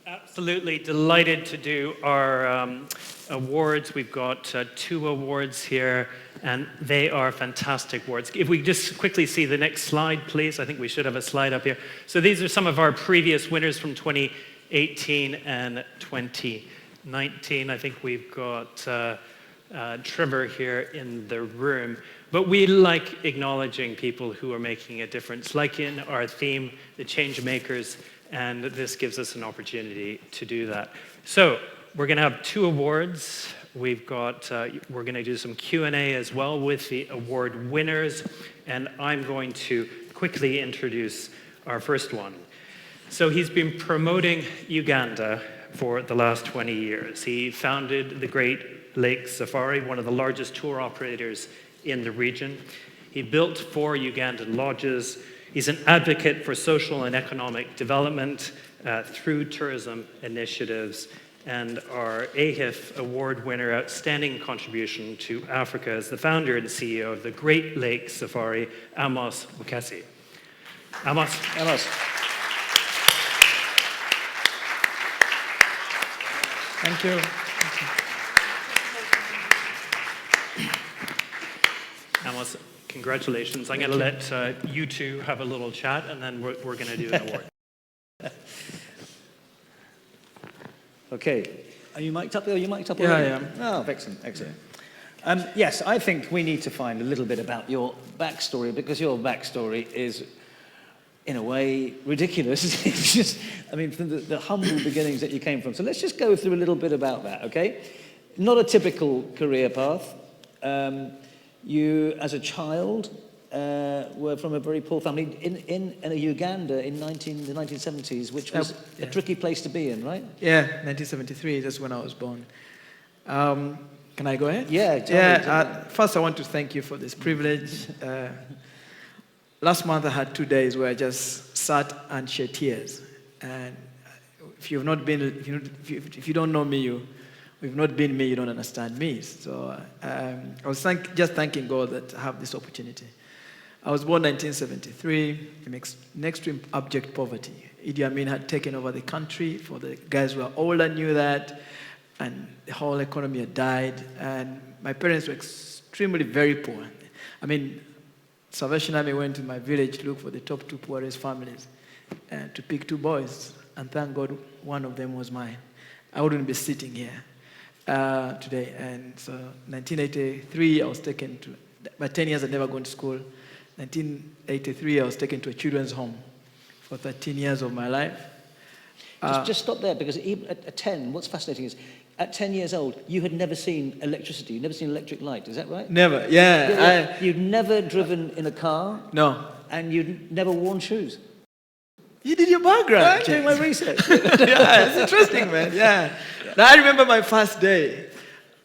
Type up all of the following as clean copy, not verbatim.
Absolutely delighted to do our awards. We've got 2 awards here, and they are fantastic awards. If we just quickly see the next slide, please. I think we should have a slide up here. So these are some of our previous winners from 2018 and 2019. I think we've got Trevor here in the room. But we like acknowledging people who are making a difference, like in our theme, the ChangeMakers, and this gives us an opportunity to do that. So we're going to have 2 awards. We're going to do some Q&A as well with the award winners, and I'm going to quickly introduce our first one. So he's been promoting Uganda for the last 20 years. He founded the Great Lakes Safari, one of the largest tour operators in the region. He built 4 Ugandan lodges. He's an advocate for social and economic development through tourism initiatives, and our AHIF award winner, outstanding contribution to Africa, is the founder and CEO of the Great Lakes Safari, Amos Wekesa. Amos. Amos. Thank you. Amos, congratulations. I'm going to let you two have a little chat, and then we're going to do an award. Okay. Are you mic'd up? Are you mic'd up Yeah, already? I am. Oh, excellent, excellent. Yes, I think we need to find a little bit about your backstory, because your backstory is, in a way, ridiculous. It's just, I mean, from the humble beginnings that you came from. So let's just go through a little bit about that, okay? Not a typical career path. You, as a child, were from a very poor family in Uganda in the 1970s, which was a tricky place to be in, right? Yeah, 1973, that's when I was born. Can I go ahead? Yeah, tell me. First, I want to thank you for this privilege. Last month, I had 2 days where I just sat and shed tears. And if you've not been, if you don't know me, you've not been me, you don't understand me. So I was just thanking God that I have this opportunity. I was born in 1973 in extreme abject poverty. Idi Amin had taken over the country. For the guys who are older knew that. And the whole economy had died. And my parents were extremely very poor. I mean, Salvation Army went to my village to look for the top 2 poorest families to pick 2 boys. And thank God one of them was mine. I wouldn't be sitting here today. And so 1983, I was taken to, by 10 years I'd never gone to school. 1983, I was taken to a children's home for 13 years of my life. Just stop there, because even at 10, what's fascinating is, at 10 years old, you had never seen electricity, you'd never seen electric light, is that right? Never, yeah. You'd never driven in a car? No. And you'd never worn shoes? You did your background. I'm doing my research. Yeah, it's interesting, man, yeah. Now, I remember my first day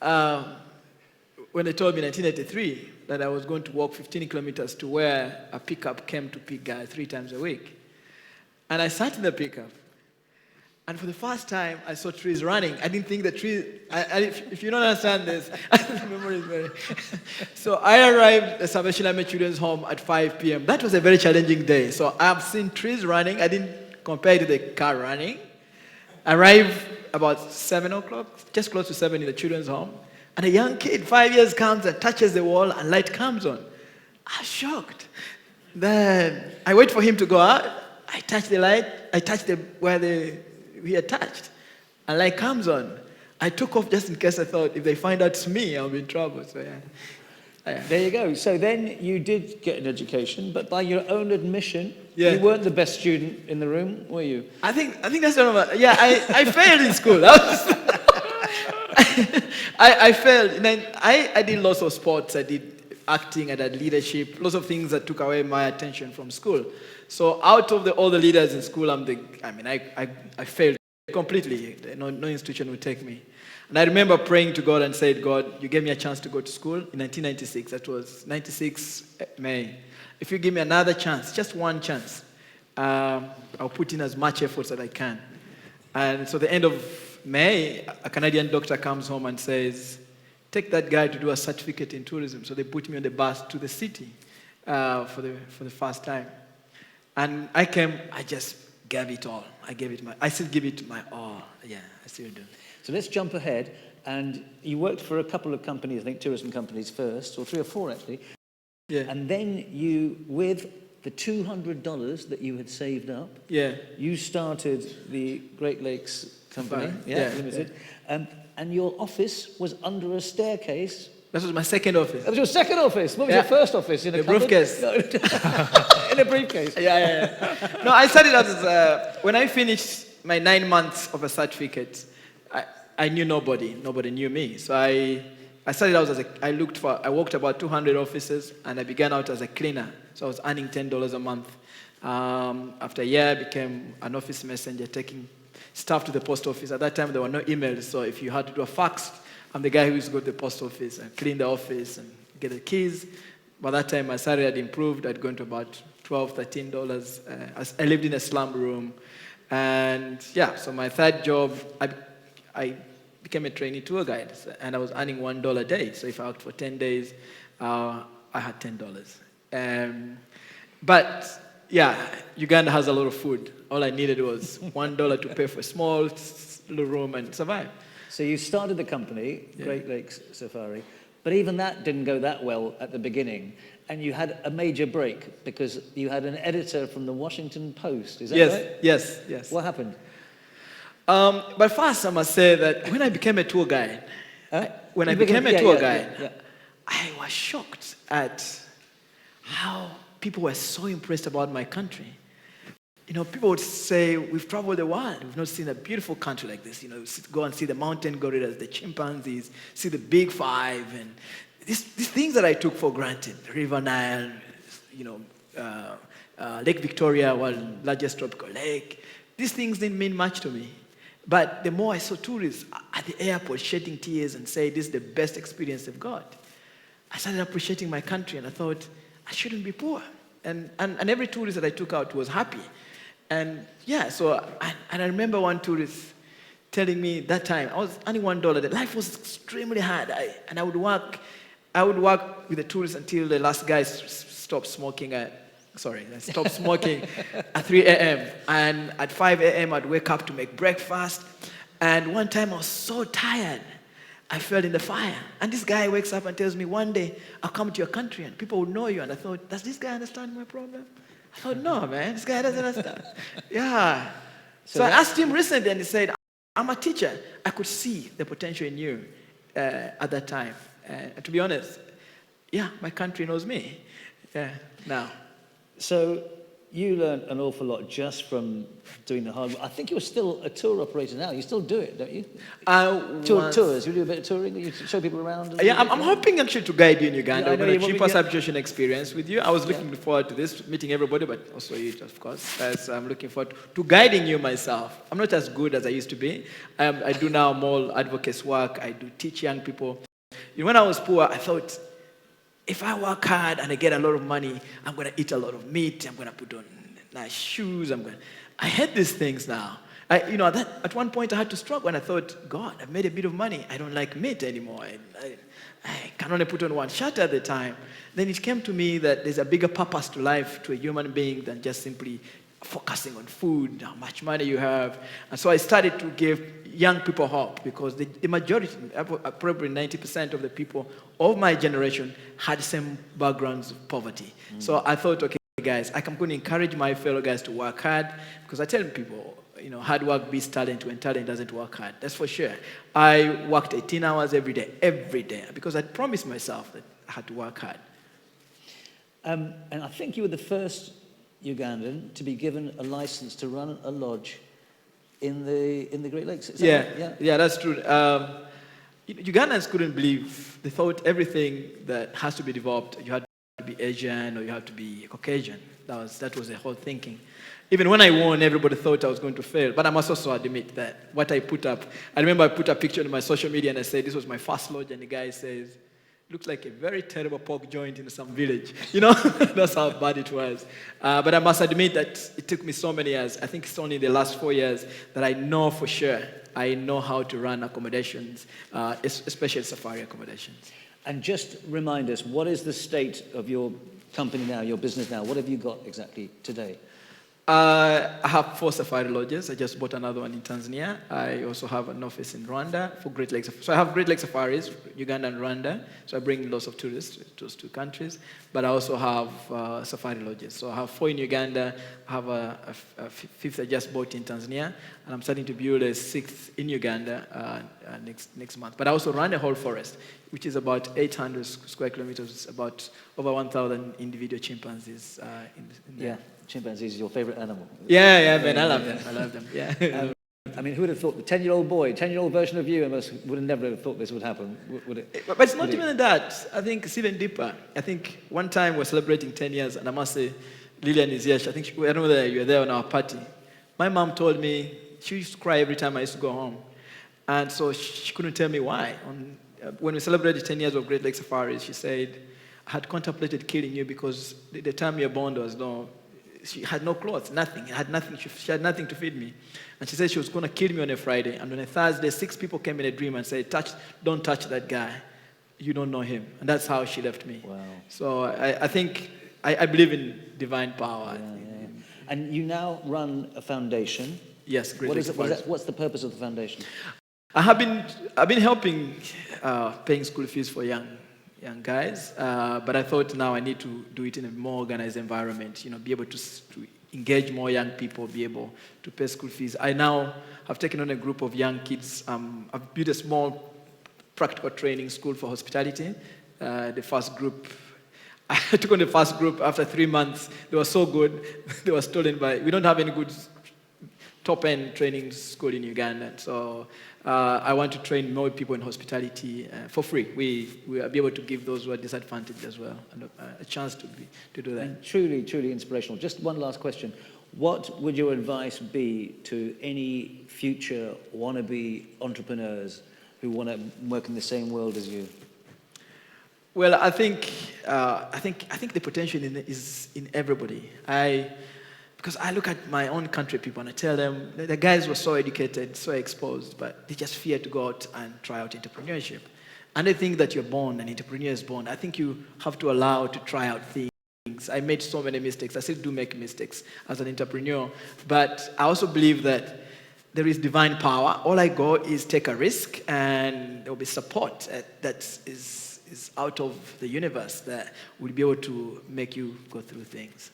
when they told me in 1983 that I was going to walk 15 kilometers to where a pickup came to pick guys 3 times a week. And I sat in the pickup. And for the first time, I saw trees running. I didn't think the trees, if you don't understand this, the memory is very... So I arrived at Salvation Army Children's Home at 5 p.m. That was a very challenging day. So I've seen trees running. I didn't compare it to the car running. I arrived about 7 o'clock, just close to 7 in the children's home. And a young kid, 5 years, comes and touches the wall and light comes on. I was shocked. Then I wait for him to go out. I touch the light. I touch where we had touched. And light comes on. I took off just in case I thought if they find out it's me, I'll be in trouble. So yeah. There you go. So then you did get an education, but by your own admission, you weren't the best student in the room, were you? I think that's normal. Yeah, I failed in school. I failed. And then I did lots of sports. I did acting. I did leadership. Lots of things that took away my attention from school. So out of all the leaders in school, I failed completely. No institution would take me. And I remember praying to God and said, God, you gave me a chance to go to school in 1996. That was 96 May. If you give me another chance, just one chance, I'll put in as much effort as I can. And so the end of May, a Canadian doctor comes home and says, take that guy to do a certificate in tourism. So they put me on the bus to the city for the first time. And I just gave it all. I still give it my all. Yeah, I still do. So let's jump ahead. And you worked for a couple of companies, I think tourism companies first, or 3 or 4 actually. Yeah. And then you, with the $200 that you had saved up, you started the Great Lakes Company, Limited. Yeah. And your office was under a staircase. That was my second office. That was your second office? What was your first office? In a briefcase. No. In a briefcase. Yeah. No, I started out as, when I finished my 9 months of a certificate, I knew nobody. Nobody knew me. So I started out as I worked about 200 offices, and I began out as a cleaner. So I was earning $10 a month. After a year, I became an office messenger, taking stuff to the post office. At that time, there were no emails, so if you had to do a fax, I'm the guy who used to go to the post office and clean the office and get the keys. By that time, my salary had improved. I'd gone to about $12, $13. I lived in a slum room. And so my third job, I became a trainee tour guide, and I was earning $1 a day. So if I worked for 10 days, I had $10. But Uganda has a lot of food. All I needed was $1 to pay for a small little room and survive. So you started the company, Great Lakes Safari, but even that didn't go that well at the beginning. And you had a major break because you had an editor from the Washington Post. Is that right? Yes. What happened? But first, I must say that when I became a tour guide, I was shocked at how people were so impressed about my country. People would say, we've traveled the world, we've not seen a beautiful country like this. Go and see the mountain gorillas, the chimpanzees, see the big five, and these things that I took for granted, the River Nile, Lake Victoria, world's largest tropical lake. These things didn't mean much to me. But the more I saw tourists at the airport shedding tears and say, this is the best experience they've got, I started appreciating my country, and I thought, I shouldn't be poor. And every tourist that I took out was happy. And I remember one tourist telling me that time, I was earning $1, that life was extremely hard. I would work with the tourists until the last guy stopped smoking I stopped smoking at 3 a.m. And at 5 a.m. I'd wake up to make breakfast. And one time I was so tired, I fell in the fire. And this guy wakes up and tells me, one day I'll come to your country and people will know you. And I thought, does this guy understand my problem? I thought, no, man, this guy doesn't understand. So I asked him recently, and he said, I'm a teacher. I could see the potential in you at that time. And to be honest, my country knows me now. So you learned an awful lot just from doing the hard work. I think you're still a tour operator now. You still do it, don't you? Tours. You do a bit of touring. You show people around. I'm hoping actually to guide you in Uganda. I'm going to cheap subscription experience with you. I was looking forward to this, meeting everybody, but also you, of course. As I'm looking forward to guiding you myself. I'm not as good as I used to be. I do now more advocacy work. I do teach young people. When I was poor, I thought, if I work hard and I get a lot of money, I'm going to eat a lot of meat. I'm going to put on nice shoes. I hate these things now. At one point I had to struggle, and I thought, God, I've made a bit of money. I don't like meat anymore. I can only put on one shirt at a time. Then it came to me that there's a bigger purpose to life, to a human being, than just simply focusing on food, how much money you have. And so I started to give young people hope, because the majority, probably 90% of the people of my generation had the same backgrounds of poverty. So I thought, okay, guys, I'm going to encourage my fellow guys to work hard, because I tell people, hard work beats talent when talent doesn't work hard. That's for sure. I worked 18 hours every day, because I promised myself that I had to work hard. And I think you were the first Ugandan to be given a license to run a lodge in the Great Lakes. Is that right? Yeah, that's true. Ugandans couldn't believe. They thought everything that has to be developed, you had to be Asian or you had to be Caucasian. That was the whole thinking. Even when I won, everybody thought I was going to fail. But I must also admit that what I put up, I remember I put a picture on my social media and I said, this was my first lodge, and the guy says, looks like a very terrible pork joint in some village. That's how bad it was. But I must admit that it took me so many years. I think it's only the last 4 years that I know for sure I know how to run accommodations, especially safari accommodations. And just remind us, what is the state of your company now, your business now? What have you got exactly today? I have 4 safari lodges. I just bought another one in Tanzania. I also have an office in Rwanda for Great Lakes. So I have Great Lake safaris, Uganda and Rwanda. So I bring lots of tourists to those 2 countries. But I also have safari lodges. So I have 4 in Uganda. I have a 5th I just bought in Tanzania. And I'm starting to build a 6th in Uganda next month. But I also run a whole forest, which is about 800 square kilometers, about over 1,000 individual chimpanzees in there. Yeah, chimpanzees is your favorite animal. Yeah, man, I love them. I love them. Yeah. I mean, who would have thought the 10-year-old boy, 10-year-old version of you, Amos, would have never have thought this would happen, would it? But it's not even that. I think it's even deeper. I think one time we're celebrating 10 years, and I must say, Lillian is here. I think I don't know whether you were there on our party. My mom told me she used to cry every time I used to go home, and so she couldn't tell me why. When we celebrated 10 years of Great Lake Safaris, she said, I had contemplated killing you because the time you were born, there was no. She had no clothes, nothing. Had nothing. She had nothing to feed me. And she said she was going to kill me on a Friday. And on a Thursday, 6 people came in a dream and said, don't touch that guy. You don't know him. And that's how she left me. Wow. So I think, I believe in divine power. Yeah. And you now run a foundation. Yes, Great Lake Safaris. What's the purpose of the foundation? I've been helping paying school fees for young guys, but I thought now I need to do it in a more organized environment, be able to engage more young people, be able to pay school fees. I now have taken on a group of young kids. I've built a small practical training school for hospitality. The first group, I took on the first group after 3 months. They were so good, they were stolen we don't have any good top-end training school in Uganda. So I want to train more people in hospitality for free. We will be able to give those who are disadvantaged as well a chance to do that. And truly, truly inspirational. Just one last question. What would your advice be to any future wannabe entrepreneurs who want to work in the same world as you? Well, I think the potential is in everybody. Because I look at my own country people and I tell them, the guys were so educated, so exposed, but they just fear to go out and try out entrepreneurship. And I think that you're born, an entrepreneur is born. I think you have to allow to try out things. I made so many mistakes. I still do make mistakes as an entrepreneur. But I also believe that there is divine power. All I go is take a risk and there will be support that is out of the universe that will be able to make you go through things.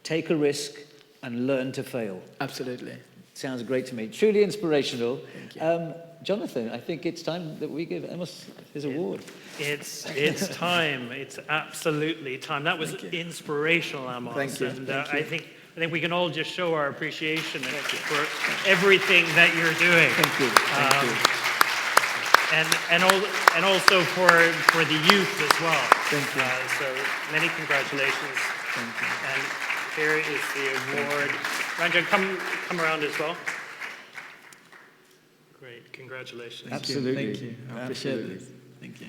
Take a risk and learn to fail. Absolutely. Sounds great to me. Truly inspirational. Thank you. Jonathan, I think it's time that we give Amos his award. It's time. It's absolutely time. That was inspirational, Amos. Thank you. And Thank you. I think we can all just show our appreciation for everything that you're doing. Thank you. And also for the youth as well. Thank you. So many congratulations. Thank you. And here is the award. Rajan, come around as well. Great, congratulations. Absolutely. Thank you. I appreciate this. Thank you.